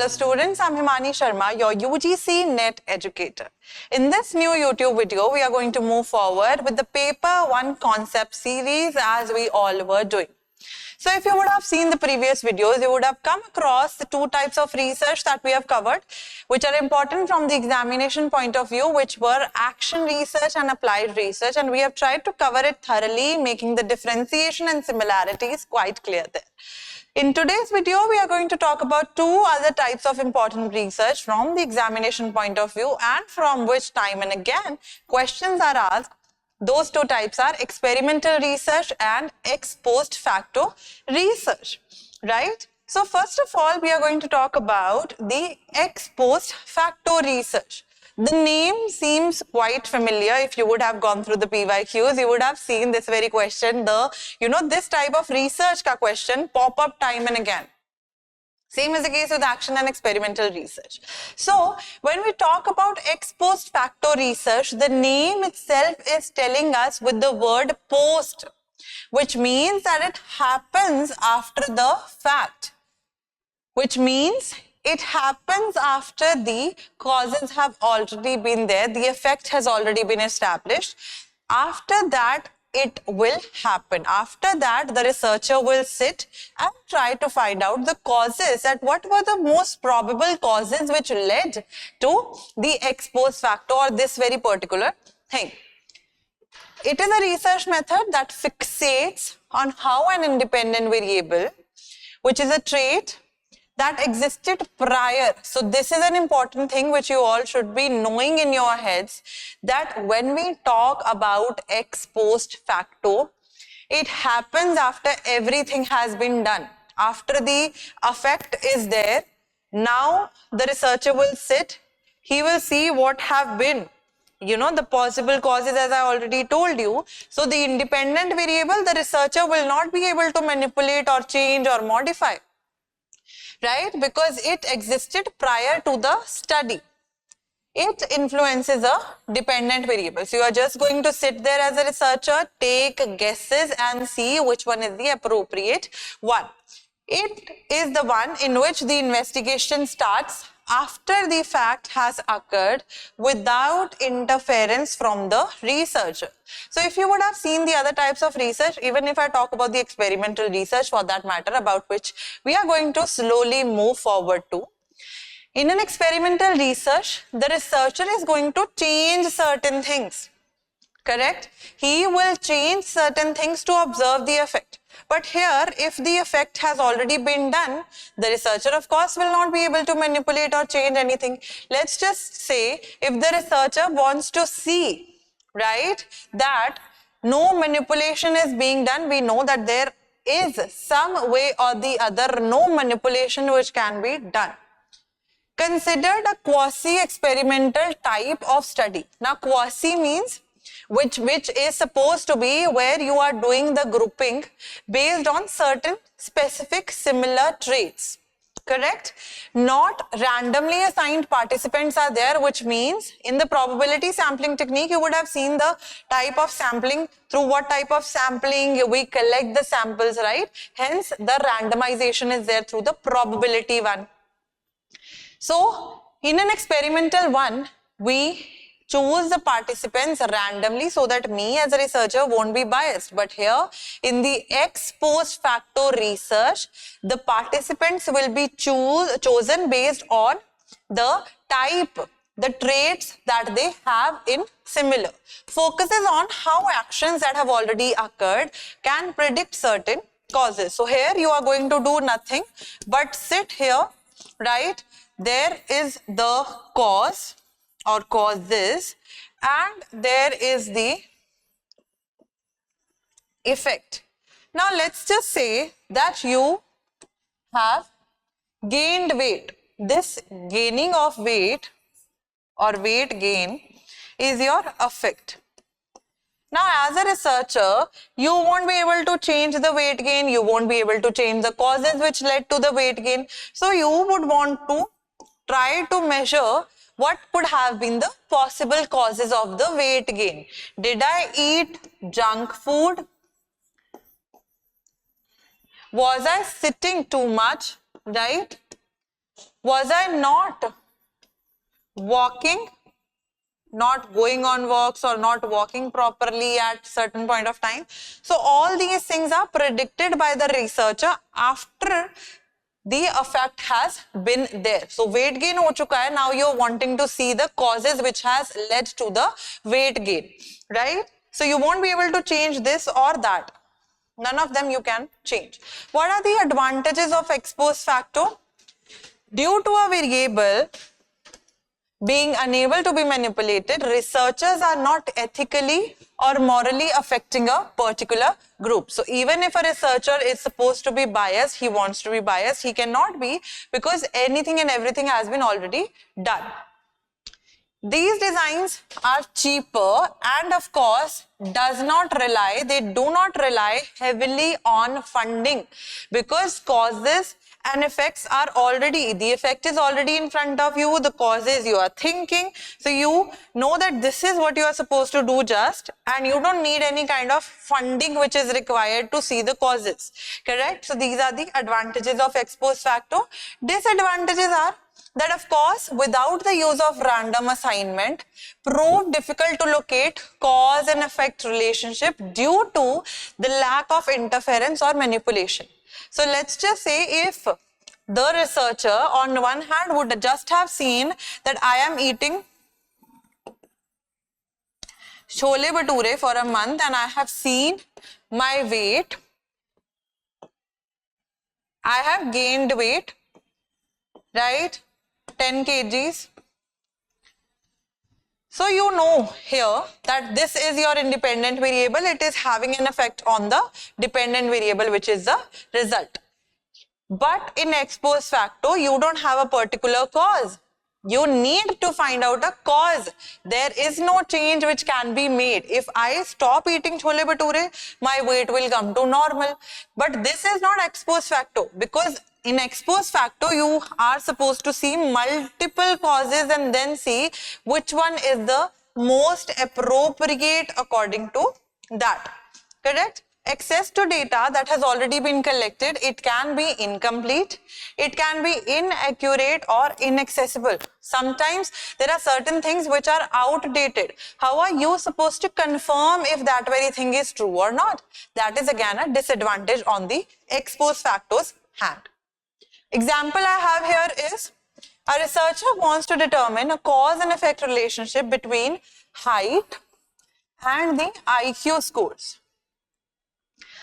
Hello students, I'm Himani Sharma, your UGC NET educator. In this new YouTube video, we are going to move forward with the Paper-I concept series as we all were doing. So if you would have seen the previous videos, you would have come across the two types of research that we have covered, which are important from the examination point of view, which were action research and applied research. And we have tried to cover it thoroughly, making the differentiation and similarities quite clear there. In today's video, we are going to talk about two other types of important research from the examination point of view and from which time and again questions are asked. Those two types are experimental research and ex post facto research, right? So first of all, we are going to talk about the ex post facto research. The name seems quite familiar. If you would have gone through the PYQs, you would have seen this very question, this type of research ka question pop up time and again. Same is the case with action and experimental research. So, when we talk about ex post facto research, the name itself is telling us with the word post, which means that it happens after the fact, which means it happens after the causes have already been there, the effect has already been established. After that, it will happen. After that, the researcher will sit and try to find out the causes, that what were the most probable causes which led to the ex post facto or this very particular thing. It is a research method that fixates on how an independent variable, which is a trait that existed prior. So this is an important thing which you all should be knowing in your heads, that when we talk about ex post facto, it happens after everything has been done. After the effect is there, now the researcher will sit, he will see what have been, the possible causes, as I already told you. So the independent variable, the researcher will not be able to manipulate or change or modify, right? Because it existed prior to the study. It influences a dependent variable. So you are just going to sit there as a researcher, take guesses and see which one is the appropriate one. It is the one in which the investigation starts after the fact has occurred without interference from the researcher. So if you would have seen the other types of research, even if I talk about the experimental research for that matter, about which we are going to slowly move forward to. In an experimental research, the researcher is going to change certain things, correct? He will change certain things to observe the effect. But here, if the effect has already been done, the researcher, of course, will not be able to manipulate or change anything. Let's just say, if the researcher wants to see, right, that no manipulation is being done, we know that there is some way or the other no manipulation which can be done. Considered a quasi-experimental type of study. Now, quasi means which is supposed to be where you are doing the grouping based on certain specific similar traits, correct? Not randomly assigned participants are there, which means in the probability sampling technique, you would have seen the type of sampling, through what type of sampling we collect the samples, right? Hence, the randomization is there through the probability one. So, in an experimental one, we choose the participants randomly so that me as a researcher won't be biased. But here in the ex post facto research, the participants will be chosen based on the type, the traits that they have in similar. Focuses on how actions that have already occurred can predict certain causes. So here you are going to do nothing but sit here, right? There is the cause or causes and there is the effect. Now let's just say that you have gained weight. This gaining of weight or weight gain is your effect. Now as a researcher, you won't be able to change the weight gain, you won't be able to change the causes which led to the weight gain. So you would want to try to measure what could have been the possible causes of the weight gain. Did I eat junk food? Was I sitting too much, right? Was I not walking, not going on walks or not walking properly at certain point of time? So all these things are predicted by the researcher after the effect has been there. So weight gain ho chuka hai, now you're wanting to see the causes which has led to the weight gain, right? So you won't be able to change this or that. None of them you can change. What are the advantages of ex post facto? Due to a variable being unable to be manipulated, researchers are not ethically or morally affecting a particular group. So even if a researcher is supposed to be biased, he wants to be biased, he cannot be, because anything and everything has been already done. These designs are cheaper and of course they do not rely heavily on funding, because causes and effects are already, the effect is already in front of you, the causes you are thinking, so you know that this is what you are supposed to do just, and you don't need any kind of funding which is required to see the causes, correct? So these are the advantages of ex post facto. Disadvantages are that of course without the use of random assignment, proved difficult to locate cause and effect relationship due to the lack of interference or manipulation. So let's just say if the researcher on one hand would just have seen that I am eating chole bhature for a month and I have seen my weight, I have gained weight, right, 10 kgs. So you know here that this is your independent variable, it is having an effect on the dependent variable which is the result. But in ex post facto, you don't have a particular cause. You need to find out a cause. There is no change which can be made. If I stop eating chole bhature, my weight will come to normal. But this is not ex post facto, because in ex post facto, you are supposed to see multiple causes and then see which one is the most appropriate according to that. Correct? Access to data that has already been collected, it can be incomplete, it can be inaccurate or inaccessible. Sometimes there are certain things which are outdated. How are you supposed to confirm if that very thing is true or not? That is again a disadvantage on the ex post facto's hand. Example I have here is, a researcher wants to determine a cause and effect relationship between height and the IQ scores.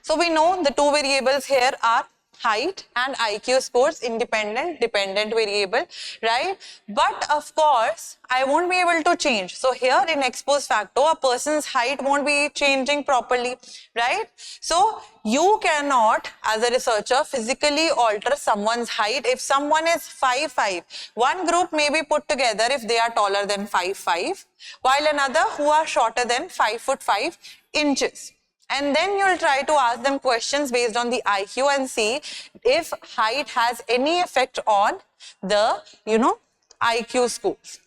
So we know the two variables here are height and IQ scores, independent, dependent variable, right? But of course, I won't be able to change. So here in ex post facto, a person's height won't be changing properly, right? So you cannot, as a researcher, physically alter someone's height. If someone is 5'5", one group may be put together if they are taller than 5'5", while another who are shorter than 5'5" And then you'll try to ask them questions based on the IQ and see if height has any effect on the, IQ scores.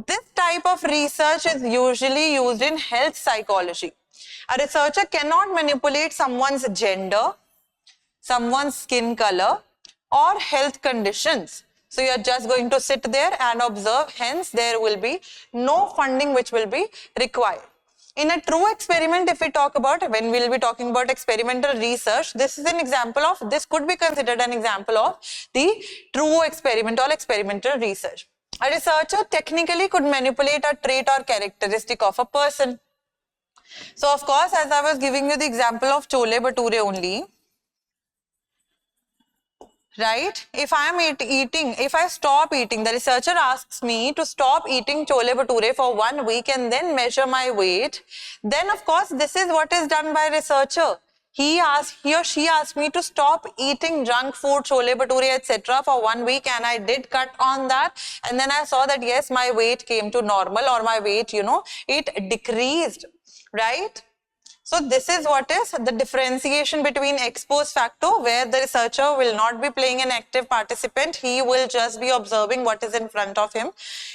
This type of research is usually used in health psychology. A researcher cannot manipulate someone's gender, someone's skin color, or health conditions. So you're just going to sit there and observe, hence there will be no funding which will be required. In a true experiment, if we talk about, when we'll be talking about experimental research, this is an example of, this could be considered an example of the true experiment or experimental research. A researcher technically could manipulate a trait or characteristic of a person. So of course, as I was giving you the example of chole bhature only, right? If I am eating, if I stop eating, the researcher asks me to stop eating chole bhature for 1 week and then measure my weight, then of course this is what is done by researcher. He or she asked me to stop eating junk food, chole bhature, etc. for 1 week, and I did cut on that, and then I saw that yes, my weight came to normal, or my weight, it decreased, right? So this is what is the differentiation between ex post facto, where the researcher will not be playing an active participant. He will just be observing what is in front of him.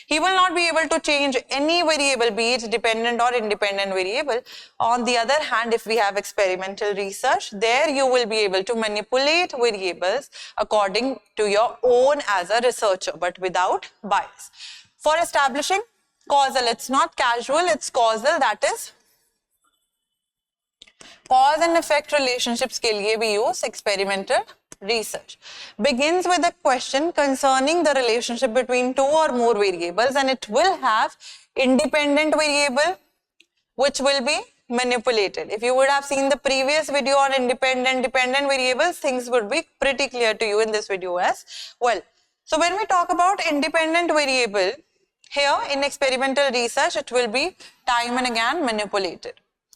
He will not be able to change any variable, be it dependent or independent variable. On the other hand, if we have experimental research, there you will be able to manipulate variables according to your own as a researcher, but without bias. For establishing causal, it's not casual, it's causal, that is cause and effect relationships के लिए we use experimental research. Begins with a question concerning the relationship between two or more variables, and it will have independent variable which will be manipulated. If you would have seen the previous video on dependent variables, things would be pretty clear to you in this video as well. So when we talk about independent variable, here in experimental research, it will be time and again manipulated.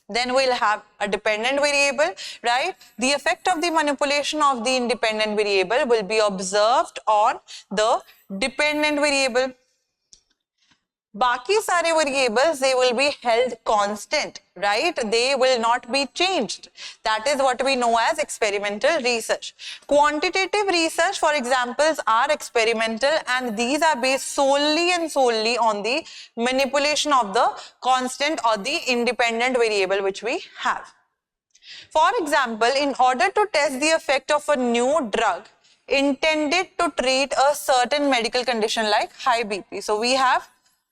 Then we'll have a dependent variable, right? The effect of the manipulation of the independent variable will be observed on the dependent variable. Baki sare variables, they will be held constant, right? They will not be changed. That is what we know as experimental research. Quantitative research, for examples, are experimental, and these are based solely and solely on the manipulation of the constant or the independent variable which we have. For example, in order to test the effect of a new drug intended to treat a certain medical condition like high BP. So we have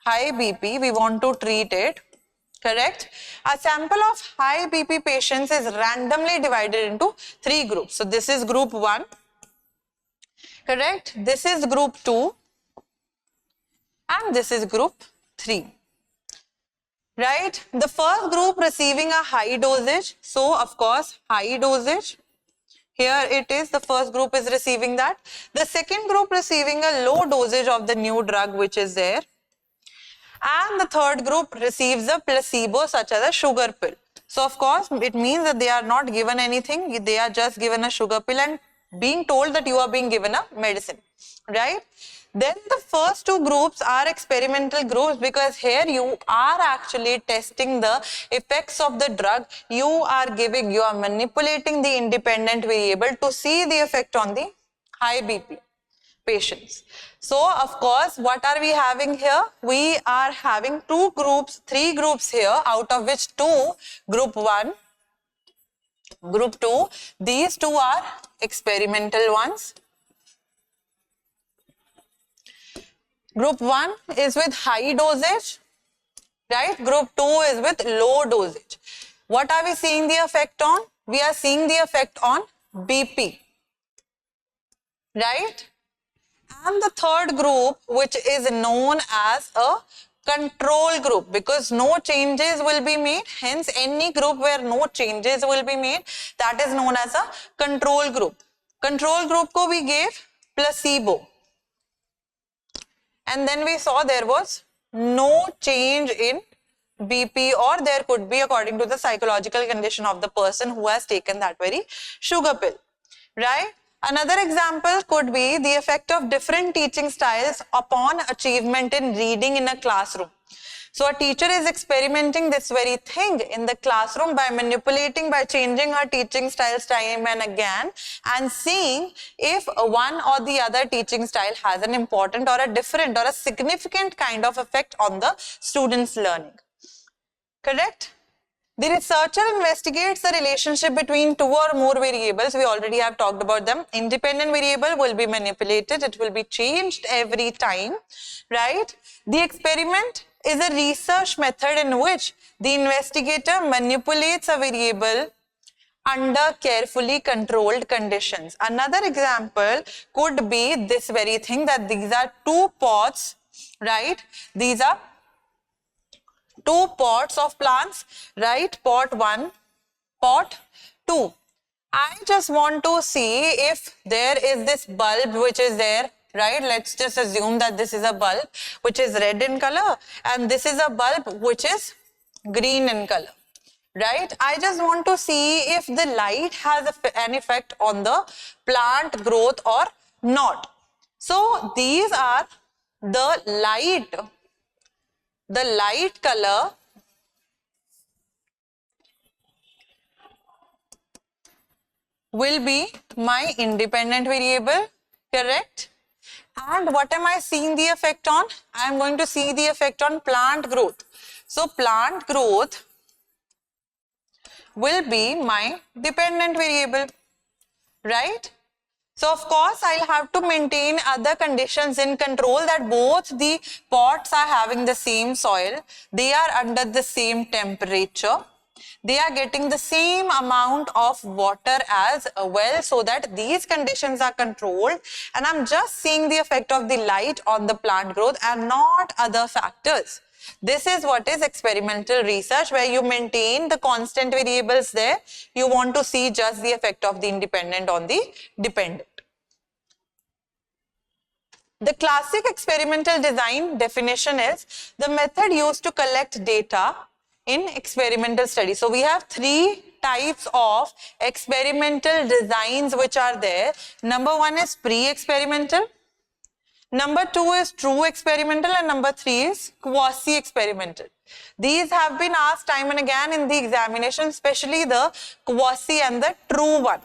high BP, we want to treat it, correct? A sample of high BP patients is randomly divided into three groups. So this is group 1, correct? This is group 2, and this is group 3. Right? The first group receiving a high dosage, so of course high dosage. Here it is, the first group is receiving that. The second group receiving a low dosage of the new drug which is there. And the third group receives a placebo such as a sugar pill. So of course it means that they are not given anything, they are just given a sugar pill and being told that you are being given a medicine, right? Then the first two groups are experimental groups, because here you are actually testing the effects of the drug. You are manipulating the independent variable to see the effect on the high BP patients. So of course, what are we having here? We are having two groups, three groups here, out of which two, group 1, group 2, these two are experimental ones. Group 1 is with high dosage, right? Group 2 is with low dosage. What are we seeing the effect on? We are seeing the effect on BP, right? And the third group, which is known as a control group, because no changes will be made. Hence, any group where no changes will be made, that is known as a control group. Control group ko we gave placebo. And then we saw there was no change in BP, or there could be according to the psychological condition of the person who has taken that very sugar pill, right? Another example could be the effect of different teaching styles upon achievement in reading in a classroom. So a teacher is experimenting this very thing in the classroom by manipulating, by changing her teaching styles time and again, and seeing if one or the other teaching style has an important or a different or a significant kind of effect on the student's learning. Correct? The researcher investigates the relationship between two or more variables. We already have talked about them. Independent variable will be manipulated. It will be changed every time, right? The experiment is a research method in which the investigator manipulates a variable under carefully controlled conditions. Another example could be this very thing, that these are two pots, right? These are two pots of plants, right? Pot 1, pot 2. I just want to see if there is this bulb which is there, right? Let's just assume that this is a bulb which is red in color and this is a bulb which is green in color, right? I just want to see if the light has an effect on the plant growth or not. So these are the light color will be my independent variable, correct? And what am I seeing the effect on? I am going to see the effect on plant growth. So plant growth will be my dependent variable, right? So of course, I'll have to maintain other conditions in control, that both the pots are having the same soil, they are under the same temperature, they are getting the same amount of water as well, so that these conditions are controlled, and I'm just seeing the effect of the light on the plant growth and not other factors. This is what is experimental research, where you maintain the constant variables there. You want to see just the effect of the independent on the dependent. The classic experimental design definition is the method used to collect data in experimental studies. So we have three types of experimental designs which are there. Number one is pre-experimental. Number two is true experimental, and number three is quasi-experimental. These have been asked time and again in the examination, especially the quasi and the true one,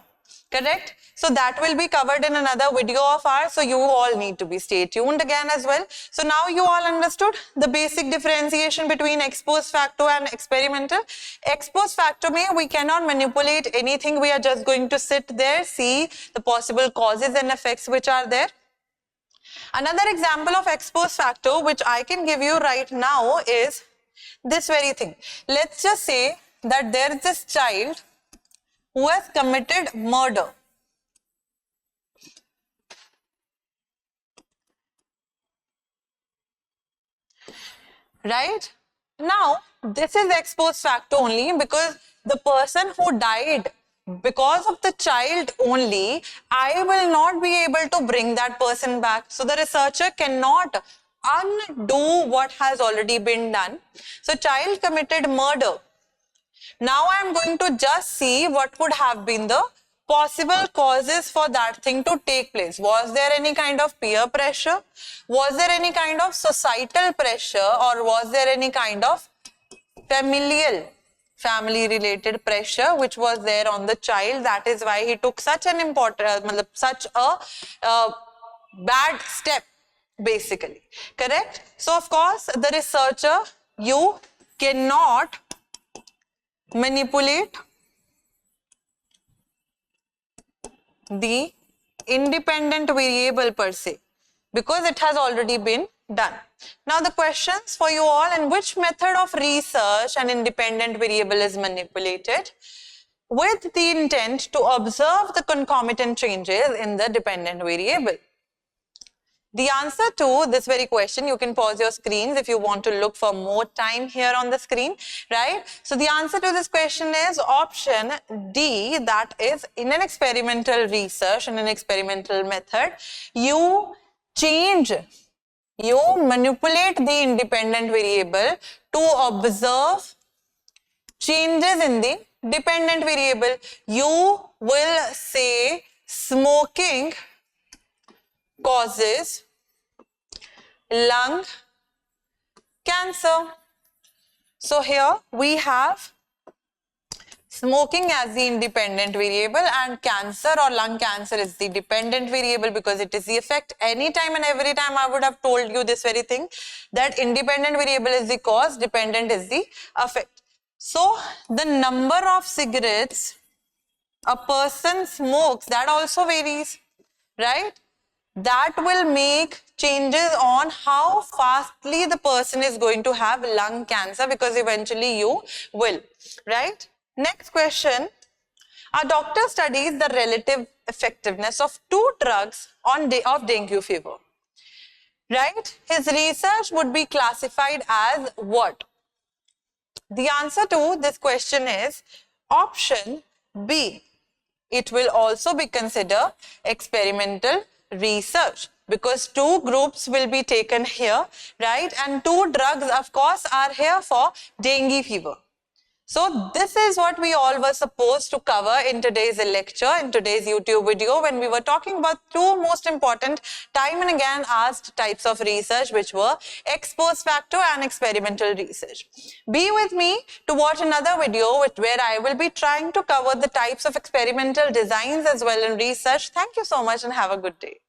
correct? So that will be covered in another video of ours, so you all need to be stay tuned again as well. So now you all understood the basic differentiation between ex post facto and experimental. Ex post facto means we cannot manipulate anything, we are just going to sit there, see the possible causes and effects which are there. Another example of ex post facto which I can give you right now is this very thing. Let's just say that there is this child who has committed murder. Right? Now, this is ex post facto only because the person who died because of the child only, I will not be able to bring that person back. So the researcher cannot undo what has already been done. So child committed murder. Now I am going to just see what would have been the possible causes for that thing to take place. Was there any kind of peer pressure? Was there any kind of societal pressure? Or was there any kind of family related pressure which was there on the child? That is why he took such an important, such a bad step, basically, correct? So of course the researcher, you cannot manipulate the independent variable per se because it has already been done. Now the questions for you all: in which method of research an independent variable is manipulated with the intent to observe the concomitant changes in the dependent variable? The answer to this very question, you can pause your screens if you want to look for more time here on the screen, right? So the answer to this question is option D, that is in an experimental research, in an experimental method, you manipulate the independent variable to observe changes in the dependent variable. You will say smoking causes lung cancer. So here we have smoking as the independent variable and cancer or lung cancer is the dependent variable because it is the effect. Anytime and every time I would have told you this very thing, that independent variable is the cause, dependent is the effect. So the number of cigarettes a person smokes, that also varies, right? That will make changes on how fastly the person is going to have lung cancer, because eventually you will, right? Next question. A doctor studies the relative effectiveness of two drugs of dengue fever, right? His research would be classified as what? The answer to this question is option B. It will also be considered experimental research because two groups will be taken here, right? And two drugs, of course, are here for dengue fever. So this is what we all were supposed to cover in today's lecture, in today's YouTube video, when we were talking about two most important time and again asked types of research, which were ex post facto and experimental research. Be with me to watch another video where I will be trying to cover the types of experimental designs as well in research. Thank you so much and have a good day.